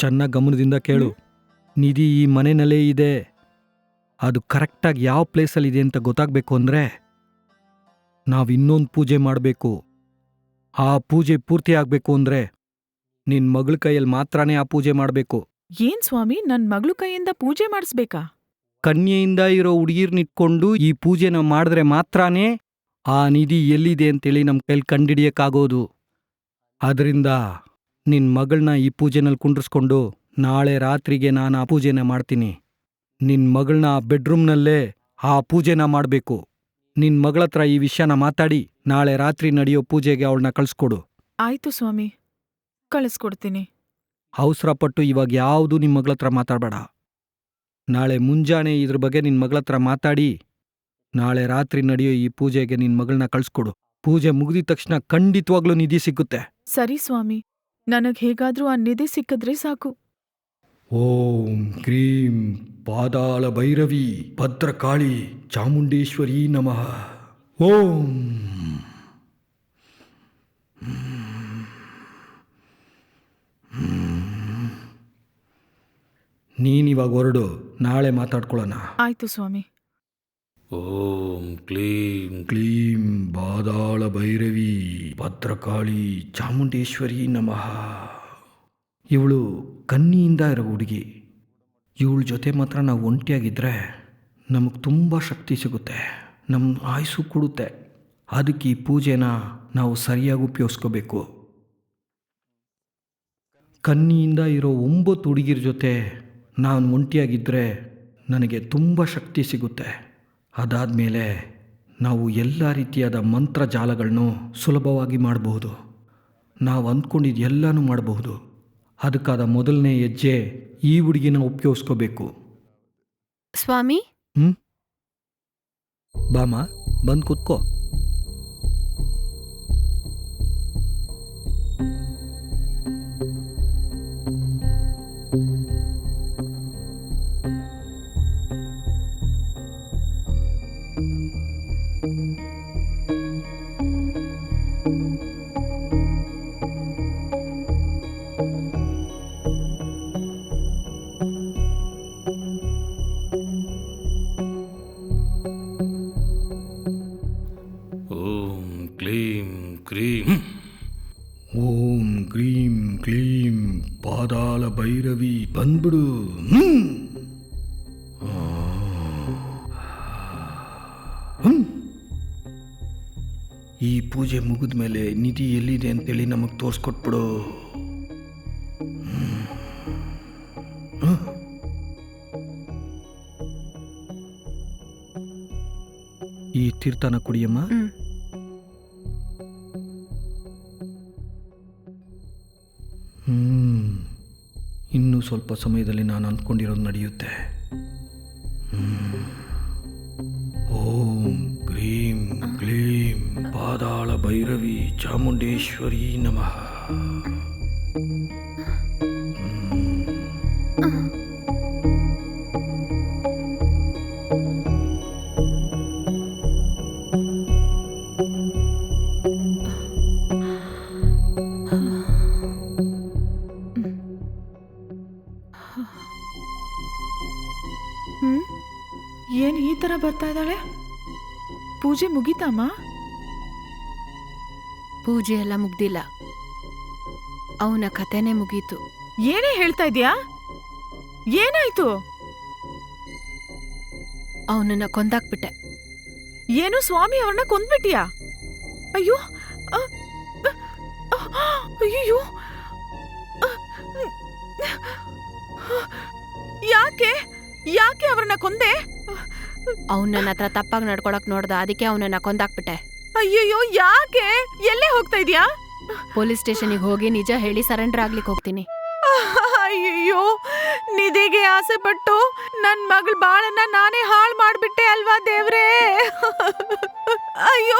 ಚೆನ್ನಾಗಿ ಗಮನದಿಂದ ಕೇಳು. ನಿಧಿ ಈ ಮನೆಯಲ್ಲೇ ಇದೆ. ಅದು ಕರೆಕ್ಟಾಗಿ ಯಾವ ಪ್ಲೇಸಲ್ಲಿದೆ ಅಂತ ಗೊತ್ತಾಗಬೇಕು ಅಂದರೆ ನಾವು ಇನ್ನೊಂದು ಪೂಜೆ ಮಾಡಬೇಕು. ಆ ಪೂಜೆ ಪೂರ್ತಿ ಆಗಬೇಕು ಅಂದರೆ ನಿನ್ನ ಮಗಳ ಕೈಯಲ್ಲಿ ಮಾತ್ರನೇ ಆ ಪೂಜೆ ಮಾಡಬೇಕು. ಏನ್ ಸ್ವಾಮಿ, ನನ್ ಮಗಳು ಕೈಯಿಂದ ಪೂಜೆ ಮಾಡಿಸ್ಬೇಕಾ? ಕನ್ಯೆಯಿಂದ ಇರೋ ಹುಡುಗಿರ್ನಿಟ್ಕೊಂಡು ಈ ಪೂಜೆನ ಮಾಡಿದ್ರೆ ಮಾತ್ರನೇ ಆ ನಿಧಿ ಎಲ್ಲಿದೆ ಅಂತೇಳಿ ನಮ್ಮ ಕೈಲಿ ಕಂಡಿಡಿಯಕ್ಕಾಗೋದು. ಅದರಿಂದ ನಿನ್ನ ಮಗಳನ್ನ ಈ ಪೂಜೆನಲ್ಲಿ ಕುಂಡ್ರಿಸ್ಕೊಂಡು ನಾಳೆ ರಾತ್ರಿಗೆ ನಾನು ಆ ಪೂಜೆನ ಮಾಡ್ತೀನಿ. ನಿನ್ನ ಮಗಳನ್ನ ಬೆಡ್ರೂಮ್ನಲ್ಲೇ ಆ ಪೂಜೆನ ಮಾಡಬೇಕು. ನಿನ್ನ ಮಗಳ ಹತ್ರ ಈ ವಿಷಯನ ಮಾತಾಡಿ ನಾಳೆ ರಾತ್ರಿ ನಡೆಯೋ ಪೂಜೆಗೆ ಅವಳನ್ನ ಕಳಿಸ್ಕೊಡು. ಆಯ್ತು ಸ್ವಾಮಿ, ಕಳಿಸ್ಕೊಡ್ತೀನಿ. ಅವಸರಪಟ್ಟು ಇವಾಗ ಯಾವುದು ನಿಮ್ಮ ಮಗಳ ಹತ್ರ ಮಾತಾಡಬೇಡ. ನಾಳೆ ಮುಂಜಾನೆ ಇದ್ರ ಬಗ್ಗೆ ನಿನ್ನ ಮಗಳ ಹತ್ರ ಮಾತಾಡಿ ನಾಳೆ ರಾತ್ರಿ ನಡೆಯೋ ಈ ಪೂಜೆಗೆ ನಿನ್ನ ಮಗಳನ್ನ ಕಳಿಸ್ಕೊಡು. ಪೂಜೆ ಮುಗಿದ ತಕ್ಷಣ ಖಂಡಿತವಾಗ್ಲೂ ನಿಧಿ ಸಿಗುತ್ತೆ. ಸರಿ ಸ್ವಾಮಿ, ನನಗ್ ಹೇಗಾದ್ರೂ ಆ ನಿಧಿ ಸಿಕ್ಕಿದ್ರೆ ಸಾಕು. ಓಂ ಕ್ರೀಂ ಪಾದಾಳ ಭೈರವಿ ಭದ್ರಕಾಳಿ ಚಾಮುಂಡೇಶ್ವರಿ ನಮಃ. ಓಂ ನೀನಿವಾಗ ಹೊರಡು, ನಾಳೆ ಮಾತಾಡ್ಕೊಳ್ಳೋಣ. ಆಯ್ತು ಸ್ವಾಮಿ. ಓಂ ಕ್ಲೀಂ ಕ್ಲೀಂ ಪಾದಾಳ ಭೈರವಿ ಭದ್ರಕಾಳಿ ಚಾಮುಂಡೇಶ್ವರಿ ನಮಃ. ಇವಳು ಕನ್ನಿಯಿಂದ ಇರೋ ಹುಡುಗಿ. ಇವಳ ಜೊತೆ ಮಾತ್ರ ನಾವು ಒಂಟಿಯಾಗಿದ್ದರೆ ನಮಗೆ ತುಂಬ ಶಕ್ತಿ ಸಿಗುತ್ತೆ, ನಮ್ಮ ಆಯುಸ್ಸು ಕೊಡುತ್ತೆ. ಅದಕ್ಕೆ ಈ ಪೂಜೆನ ನಾವು ಸರಿಯಾಗಿ ಉಪಯೋಗಿಸ್ಕೋಬೇಕು. ಕನ್ನಿಯಿಂದ ಇರೋ 9 ಹುಡುಗಿರ ಜೊತೆ ನಾನು ಒಂಟಿಯಾಗಿದ್ದರೆ ನನಗೆ ತುಂಬ ಶಕ್ತಿ ಸಿಗುತ್ತೆ. ಅದಾದಮೇಲೆ ನಾವು ಎಲ್ಲ ರೀತಿಯಾದ ಮಂತ್ರಜಾಲಗಳನ್ನು ಸುಲಭವಾಗಿ ಮಾಡಬಹುದು. ನಾವು ಅಂದ್ಕೊಂಡಿದ್ದು ಎಲ್ಲನೂ ಮಾಡಬಹುದು. ಅದಕ್ಕಾದ ಮೊದಲನೇ ಹೆಜ್ಜೆ ಈ ಹುಡುಗಿನ ಉಪಯೋಗಿಸ್ಕೋಬೇಕು. ಸ್ವಾಮಿ, ಬಾಮ, ಬಂದು ಕೂತ್ಕೋ. ಓಂ ಕ್ಲೀಂ ಕ್ರೀಂ ಓಂ ಕ್ರೀಂ ಕ್ಲೀಂ ಪಾದಾಳ ಭೈರವಿ ಬಂದ್ಬಿಡು. ಈ ಪೂಜೆ ಮುಗಿದ ಮೇಲೆ ನಿಧಿ ಎಲ್ಲಿದೆ ಅಂತೇಳಿ ನಮಗೆ ತೋರಿಸ್ಕೊಟ್ಬಿಡು. ಈ ತೀರ್ಥನ ಕುಡಿಯಮ್ಮ. ಇನ್ನೂ ಸ್ವಲ್ಪ ಸಮಯದಲ್ಲಿ ನಾನು ಅಂದ್ಕೊಂಡಿರೋದು ನಡೆಯುತ್ತೆ. ಓಂ ಕ್ರೀಂ ಕ್ಲೀಂ ಪಾದಾಳ ಭೈರವಿ ಚಾಮುಂಡೇಶ್ವರಿ ನಮಃ. ಏನ್ ಈ ತರ ಬರ್ತಾ ಇದ್ದಾಳೆ? ಪೂಜೆ ಮುಗೀತಮ್ಮ? ಪೂಜೆ ಎಲ್ಲ ಮುಗ್ದಿಲ್ಲ, ಅವನ ಕತೆನೇ ಮುಗೀತು. ಏನೇ ಹೇಳ್ತಾ ಇದ್ಯಾ? ಏನಾಯ್ತು? ಅವನನ್ನ ಕೊಂದಾಕ್ಬಿಟ್ಟೆ. ಏನು ಸ್ವಾಮಿ ಅವ್ರನ್ನ ಕೊಂದ್ಬಿಟ್ಟಿಯಾ? ಅಯ್ಯೋ, ಅಯ್ಯೋ, ಯಾಕೆ ಯಾಕೆ ಅವ್ರನ್ನ ಕೊಂದೆ? ಅವ್ನು ನನ್ನ ಹತ್ರ ತಪ್ಪಾಗಿ ನಡ್ಕೊಳಕ್ ನೋಡ್ದ, ಅದಕ್ಕೆ ಅವನನ್ನ ಕೊಂದಾಕ್ಬಿಟ್ಟೆ. ಅಯ್ಯಯ್ಯೋ, ಯಾಕೆ? ಎಲ್ಲೇ ಹೋಗ್ತಾ ಇದ್ಯಾ? ಪೊಲೀಸ್ ಸ್ಟೇಷನ್ಗೆ ಹೋಗಿ ನಿಜ ಹೇಳಿ ಸರೆಂಡರ್ ಆಗ್ಲಿಕ್ಕೆ ಹೋಗ್ತೀನಿ. ಅಯ್ಯಯ್ಯೋ, ನಿಧಿಗೆ ಆಸೆ ಪಟ್ಟು ನನ್ ಮಗಳ ಬಾಳನ್ನ ನಾನೇ ಹಾಳು ಮಾಡ್ಬಿಟ್ಟೆ ಅಲ್ವಾ ದೇವ್ರೇ. ಅಯ್ಯೋ.